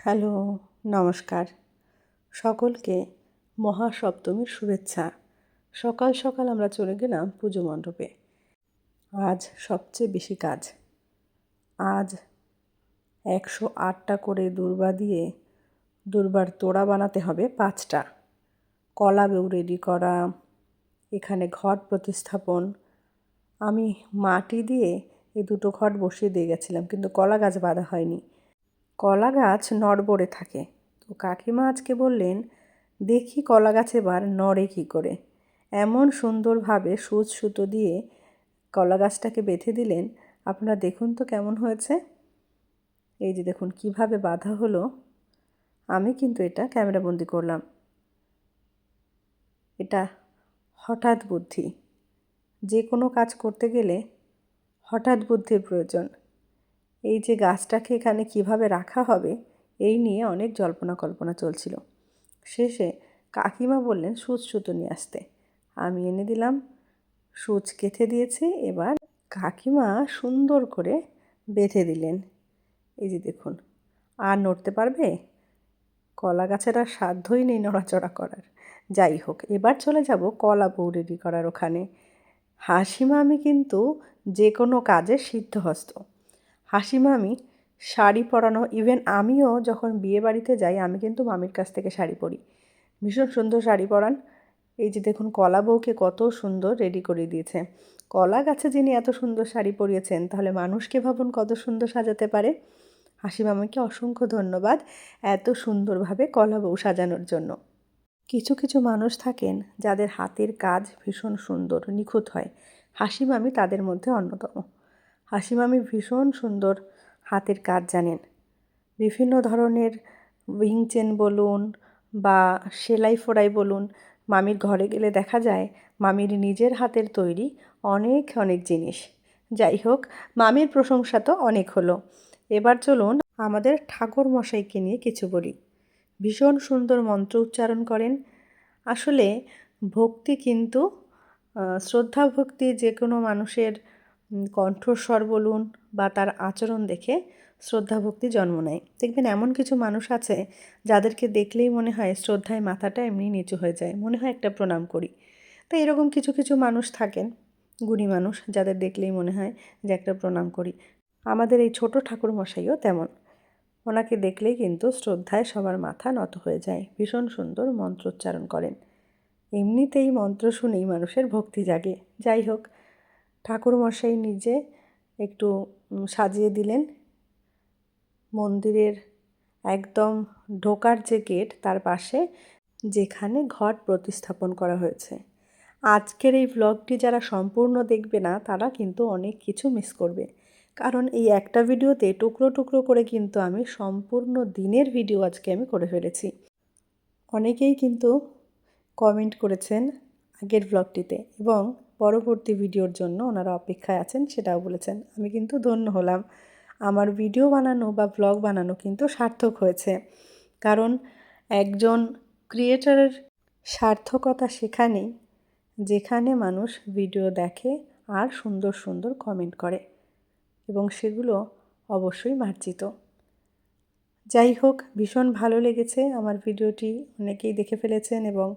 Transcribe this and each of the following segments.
Hello, নমস্কার। সকলকে মহাসপ্তমীর শুভেচ্ছা। সকাল সকাল আমরা চলে গেলাম পুজো মণ্ডপে। আজ সবচেয়ে বেশি কাজ। আজ 108টা করে দূর্বা দিয়ে দূর্বার তোড়া বানাতে হবে 5টা। কলা বউ রেডি করা, এখানে ঘট প্রতিস্থাপন। আমি মাটি দিয়ে এই দুটো ঘট বসিয়ে দিয়ে গেছিলাম, কিন্তু কলা গাছ বাঁধা হয়নি। কলা গাছ নড়বড়ে থাকে। তো কাকিমা আজকে বললেন, দেখি কলা গাছ এবার নড়ে কী করে। এমন সুন্দরভাবে সূচ সুতো দিয়ে কলা গাছটাকে বেঁধে দিলেন। আপনারা দেখুন তো কেমন হয়েছে। এই যে দেখুন কিভাবে বাঁধা হলো। আমি কিন্তু এটা ক্যামেরাবন্দি করলাম। এটা হঠাৎ বুদ্ধি। যে কোনো কাজ করতে গেলে হঠাৎ বুদ্ধির প্রয়োজন। এই যে গাছটাকে এখানে কিভাবে রাখা হবে এই নিয়ে অনেক জল্পনা কল্পনা চলছিল। শেষে কাকিমা বললেন সূচ সুতো নিয়ে আসতে। আমি এনে দিলাম, সূচ গেঁথে দিয়েছি। এবার কাকিমা সুন্দর করে বেঁধে দিলেন। এই যে দেখুন, আর নড়তে পারবে? কলা গাছের আর সাধ্যই নেই নড়াচড়া করার। যাই হোক, এবার চলে যাব কলা বউ রেডি করার ওখানে। হাসিমামি কিন্তু যে কোনো কাজে সিদ্ধহস্ত। হাসিমামি শাড়ি পরানো, ইভেন আমিও যখন বিয়ে বাড়িতে যাই আমি কিন্তু মামির কাছ থেকে শাড়ি পরি। ভীষণ সুন্দর শাড়ি পরান। এই যে দেখুন কলা বউকে কত সুন্দর রেডি করে দিয়েছে। কলা গাছে যিনি এত সুন্দর শাড়ি পরিয়েছেন, তাহলে মানুষকে ভাবুন কত সুন্দর সাজাতে পারে। হাসিমামিকে অসংখ্য ধন্যবাদ এত সুন্দরভাবে কলা বউ সাজানোর জন্য। কিছু কিছু মানুষ থাকেন যাদের হাতের কাজ ভীষণ সুন্দর, নিখুঁত হয়। হাসিমামি তাদের মধ্যে অন্যতম। হাসিমামি ভীষণ সুন্দর হাতের কাজ জানেন। বিভিন্ন ধরনের উইং চেন বলুন বা সেলাই ফোড়াই বলুন, মামির ঘরে গেলে দেখা যায় মামির নিজের হাতের তৈরি অনেক অনেক জিনিস। যাই হোক, মামির প্রশংসা তো অনেক হলো। এবার চলুন আমাদের ঠাকুর মশাইকে নিয়ে কিছু বলি। ভীষণ সুন্দর মন্ত্র উচ্চারণ করেন। আসলে ভক্তি কিন্তু শ্রদ্ধা ভক্তি যে কোনো মানুষের কণ্ঠস্বর বলুন বা তার আচরণ দেখে শ্রদ্ধা ভক্তি জন্ম নেয়। দেখবেন এমন কিছু মানুষ আছে যাদেরকে দেখলেই মনে হয় শ্রদ্ধায় মাথাটা এমনি নিচু হয়ে যায়, মনে হয় একটা প্রণাম করি। তো এরকম কিছু কিছু মানুষ থাকেন, গুণী মানুষ, যাদের দেখলেই মনে হয় যে একটা প্রণাম করি। আমাদের এই ছোট ঠাকুরমশাইও তেমন। ওনাকে দেখলেই কিন্তু শ্রদ্ধায় সবার মাথা নত হয়ে যায়। ভীষণ সুন্দর মন্ত্রোচ্চারণ করেন। এমনিতেই মন্ত্র শুনেই মানুষের ভক্তি জাগে। যাই হোক, ঠাকুরমশাই নিজে একটু সাজিয়ে দিলেন মন্দিরের একদম ঢোকার যে গেট তার পাশে, যেখানে ঘট প্রতিস্থাপন করা হয়েছে। আজকের এই ভ্লগটি যারা সম্পূর্ণ দেখবে না তারা কিন্তু অনেক কিছু মিস করবে, কারণ এই একটা ভিডিওতে টুকরো টুকরো করে কিন্তু আমি সম্পূর্ণ দিনের ভিডিও আজকে আমি করে ফেলেছি। অনেকেই কিন্তু কমেন্ট করেছেন আগের ভ্লগটিতে এবং পরবর্তী ভিডিওর জন্য ওনারা অপেক্ষায় আছেন, সেটাও বলেছেন। আমি কিন্তু ধন্য হলাম। আমার ভিডিও বানানো বা ভ্লগ বানানো কিন্তু সার্থক হয়েছে, কারণ একজন ক্রিয়েটরের সার্থকতা সেখানেই যেখানে মানুষ ভিডিও দেখে আর সুন্দর সুন্দর কমেন্ট করে, এবং সেগুলো অবশ্যই মার্জিত। যাই হোক, ভীষণ ভালো লেগেছে আমার ভিডিওটি। অনেকেই দেখে ফেলেছেন এবং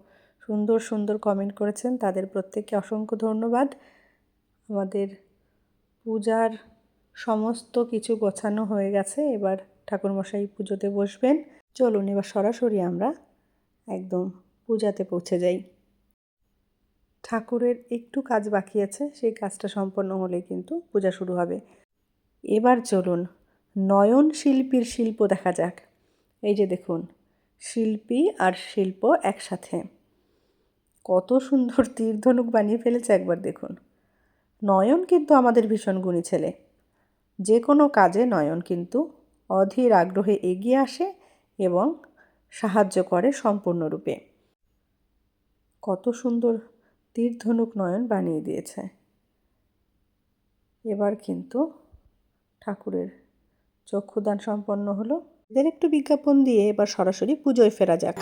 সুন্দর সুন্দর কমেন্ট করেছেন, তাদের প্রত্যেককে অসংখ্য ধন্যবাদ। আমাদের পূজার সমস্ত কিছু গোছানো হয়ে গেছে। এবার ঠাকুরমশাই পুজোতে বসবেন। চলুন এবার সরাসরি আমরা একদম পূজাতে পৌঁছে যাই। ঠাকুরের একটু কাজ বাকি আছে, সেই কাজটা সম্পন্ন হলে কিন্তু পূজা শুরু হবে। এবার চলুন নয়ন শিল্পীর শিল্প দেখা যাক। এই যে দেখুন, শিল্পী আর শিল্প একসাথে কত সুন্দর তীর ধনুক বানিয়ে ফেলেছে একবার দেখুন। নয়ন কিন্তু আমাদের ভীষণ গুণী ছেলে। যে কোনো কাজে নয়ন কিন্তু অধীর আগ্রহে এগিয়ে আসে এবং সাহায্য করে সম্পূর্ণরূপে। কত সুন্দর তীর ধনুক নয়ন বানিয়ে দিয়েছে। এবার কিন্তু ঠাকুরের চক্ষুদান সম্পন্ন হলো। এদের একটু বিজ্ঞাপন দিয়ে এবার সরাসরি পুজোয় ফেরা যাক।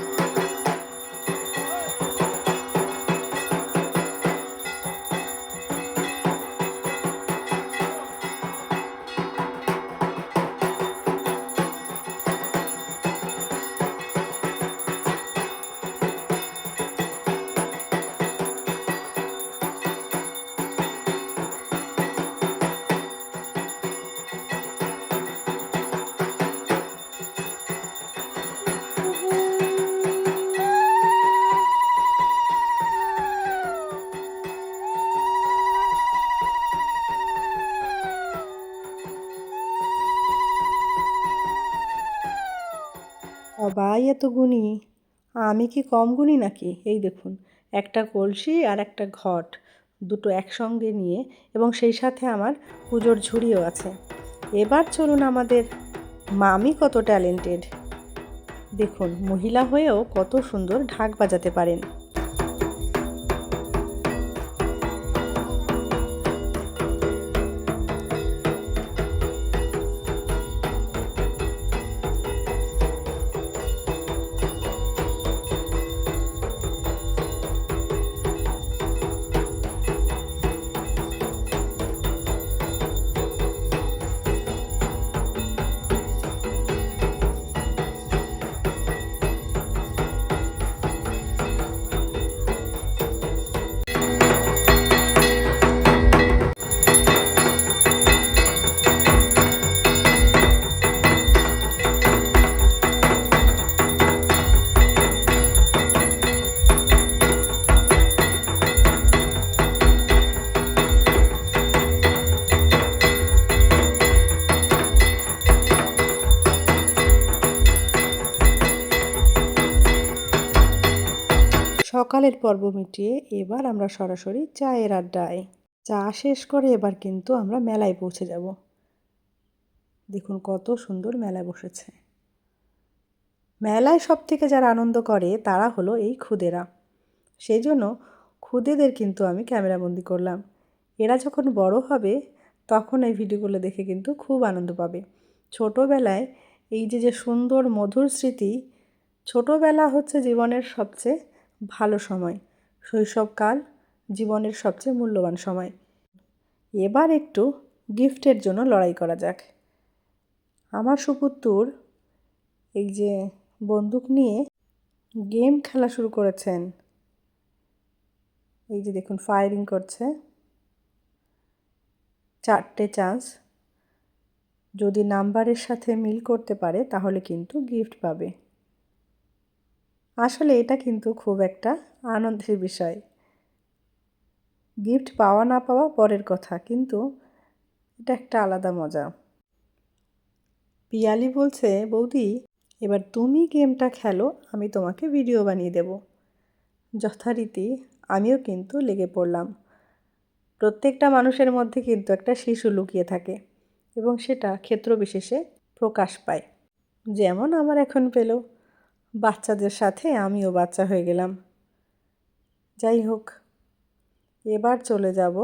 সবাই এত গুণী, আমি কি কম গুণী নাকি? এই দেখুন, একটা কলসি আর একটা ঘট দুটো একসঙ্গে নিয়ে, এবং সেই সাথে আমার পুজোর ঝুড়িও আছে। এবার চলুন, আমাদের মামি কত ট্যালেন্টেড, দেখুন মহিলা হয়েও কত সুন্দর ঢাক বাজাতে পারেন। সকালের পর্ব মিটিয়ে এবার আমরা সরাসরি চায়ের আড্ডায়। চা শেষ করে এবার কিন্তু আমরা মেলায় পৌঁছে যাব। দেখুন কত সুন্দর মেলা বসেছে। মেলায় সব থেকে যারা আনন্দ করে তারা হলো এই খুদেরা। সেই জন্য খুদেদের কিন্তু আমি ক্যামেরাবন্দি করলাম। এরা যখন বড় হবে তখন এই ভিডিওগুলো দেখে কিন্তু খুব আনন্দ পাবে। ছোটোবেলায় এই যে সুন্দর মধুর স্মৃতি, ছোটোবেলা হচ্ছে জীবনের সবচেয়ে ভালো সময়, শৈশবকাল জীবনের সবচেয়ে মূল্যবান সময়। এবার একটু গিফটের জন্য লড়াই করা যাক। আমার সুপুত্তুর এই যে বন্দুক নিয়ে গেম খেলা শুরু করেছেন। এই যে দেখুন ফায়ারিং করছে। 4টে চান্স, যদি নাম্বারের সাথে মিল করতে পারে তাহলে কিন্তু গিফট পাবে। আসলে এটা কিন্তু খুব একটা আনন্দের বিষয়। গিফট পাওয়া না পাওয়া পরের কথা, কিন্তু এটা একটা আলাদা মজা। পিয়ালি বলছে, বৌদি এবার তুমি গেমটা খেলো, আমি তোমাকে ভিডিও বানিয়ে দেব। যথারীতি আমিও কিন্তু লেগে পড়লাম। প্রত্যেকটা মানুষের মধ্যে কিন্তু একটা শিশু লুকিয়ে থাকে, এবং সেটা ক্ষেত্র বিশেষে প্রকাশ পায়। যেমন আমার এখন পেল, বাচ্চাদের সাথে আমিও বাচ্চা হয়ে গেলাম। যাই হোক, এবার চলে যাব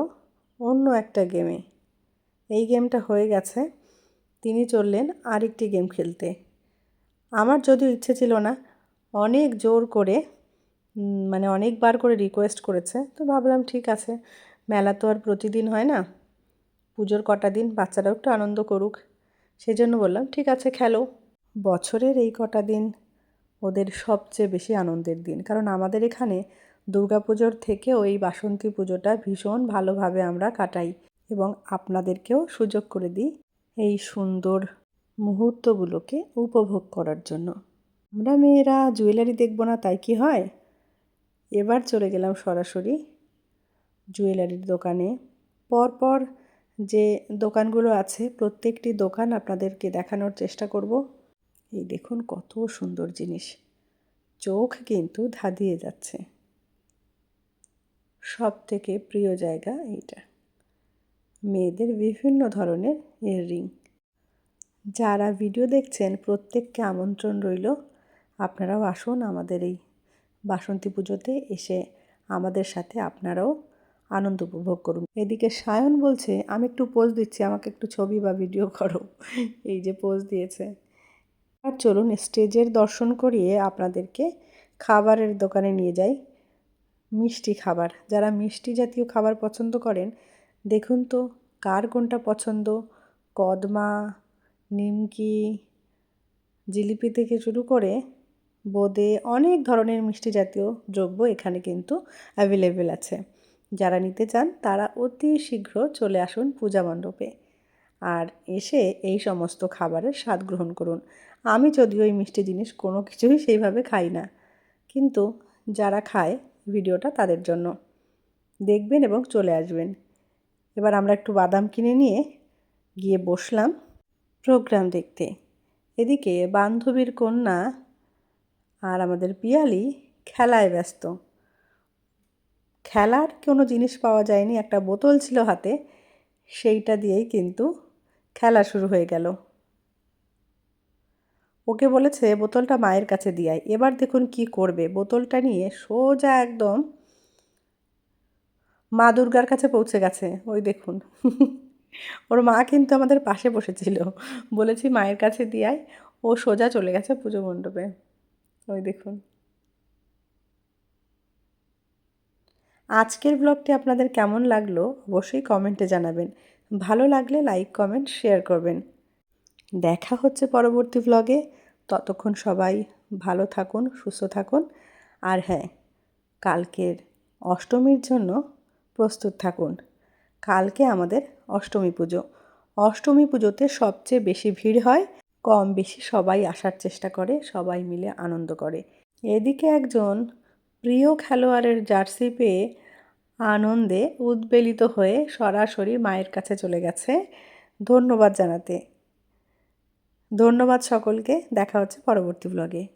অন্য একটা গেমে। এই গেমটা হয়ে গেছে, তিনি চললেন আরেকটি গেম খেলতে। আমার যদিও ইচ্ছে ছিল না, অনেক জোর করে মানে অনেকবার করে রিকোয়েস্ট করেছে, তো ভাবলাম ঠিক আছে, মেলা তো আর প্রতিদিন হয় না, পুজোর কটা দিন বাচ্চারাও একটু আনন্দ করুক। সেই জন্য বললাম ঠিক আছে খেলো। বছরের এই কটা দিন ওদের সবচেয়ে বেশি আনন্দের দিন, কারণ আমাদের এখানে দুর্গাপুজোর থেকেও এই বাসন্তী পুজোটা ভীষণ ভালোভাবে আমরা কাটাই, এবং আপনাদেরকেও সুযোগ করে দিই এই সুন্দর মুহূর্তগুলোকে উপভোগ করার জন্য। আমরা মেয়েরা জুয়েলারি দেখব না তাই কি হয়? এবার চলে গেলাম সরাসরি জুয়েলারির দোকানে। পরপর যে দোকানগুলো আছে প্রত্যেকটি দোকান আপনাদেরকে দেখানোর চেষ্টা করব। এই দেখুন কত সুন্দর জিনিস, চোখ কিন্তু ধাঁধিয়ে যাচ্ছে। সব থেকে প্রিয় জায়গা এইটা, মেয়েদের বিভিন্ন ধরনের ইয়াররিং। যারা ভিডিও দেখছেন প্রত্যেককে আমন্ত্রণ রইল, আপনারাও আসুন আমাদের এই বাসন্তী পুজোতে, এসে আমাদের সাথে আপনারাও আনন্দ উপভোগ করুন। এদিকে সায়ন বলছে, আমি একটু পোজ দিচ্ছি, আমাকে একটু ছবি বা ভিডিও করো। এই যে পোজ দিয়েছে। আর চলুন স্টেজের দর্শন করিয়ে আপনাদেরকে খাবারের দোকানে নিয়ে যাই। মিষ্টি খাবার, যারা মিষ্টি জাতীয় খাবার পছন্দ করেন, দেখুন তো কার কোনটা পছন্দ। কদমা, নিমকি, জিলিপি থেকে শুরু করে বোঁদে, অনেক ধরনের মিষ্টি জাতীয় দ্রব্য এখানে কিন্তু অ্যাভেলেবেল আছে। যারা নিতে চান তারা অতি শীঘ্র চলে আসুন পূজা মণ্ডপে, আর এসে এই সমস্ত খাবারের স্বাদ গ্রহণ করুন। আমি যদিও এই মিষ্টি জিনিস কোনো কিছুই সেইভাবে খাই না, কিন্তু যারা খায় ভিডিওটা তাদের জন্য। দেখবেন এবং চলে আসবেন। এবার আমরা একটু বাদাম কিনে নিয়ে গিয়ে বসলাম প্রোগ্রাম দেখতে। এদিকে বান্ধবীর কন্যা আর আমাদের পিয়ালি খেলায় ব্যস্ত। খেলার কোনো জিনিস পাওয়া যায়নি, একটা বোতল ছিল হাতে, সেইটা দিয়েই কিন্তু খেলা শুরু হয়ে গেল। ওকে বলেছে বোতলটা মায়ের কাছে দিয়ে আয়। এবার দেখুন কি করবে, বোতলটা নিয়ে সোজা একদম মা দুর্গার কাছে পৌঁছে গেছে। ওই দেখুন ওর মা কিন্তু আমাদের পাশে বসেছিল, বলেছি মায়ের কাছে দিয়ে আয়, ও সোজা চলে গেছে পুজো মণ্ডপে। ওই দেখুন। আজকের ব্লগটি আপনাদের কেমন লাগলো অবশ্যই কমেন্টে জানাবেন। ভালো লাগলে লাইক কমেন্ট শেয়ার করবেন। দেখা হচ্ছে পরবর্তী ব্লগে। ততক্ষণ সবাই ভালো থাকুন, সুস্থ থাকুন। আর হ্যাঁ, কালকের অষ্টমীর জন্য প্রস্তুত থাকুন। কালকে আমাদের অষ্টমী পুজো। অষ্টমী পুজোতে সবচেয়ে বেশি ভিড় হয়, কম বেশি সবাই আসার চেষ্টা করে, সবাই মিলে আনন্দ করে। এদিকে একজন প্রিয় খেলোয়াড়ের জার্সি পেয়ে আনন্দে উদ্বেলিত হয়ে সরাসরি মায়ের কাছে চলে গেছে ধন্যবাদ জানাতে। ধন্যবাদ সকলকে। দেখা হচ্ছে পরবর্তী ব্লগে।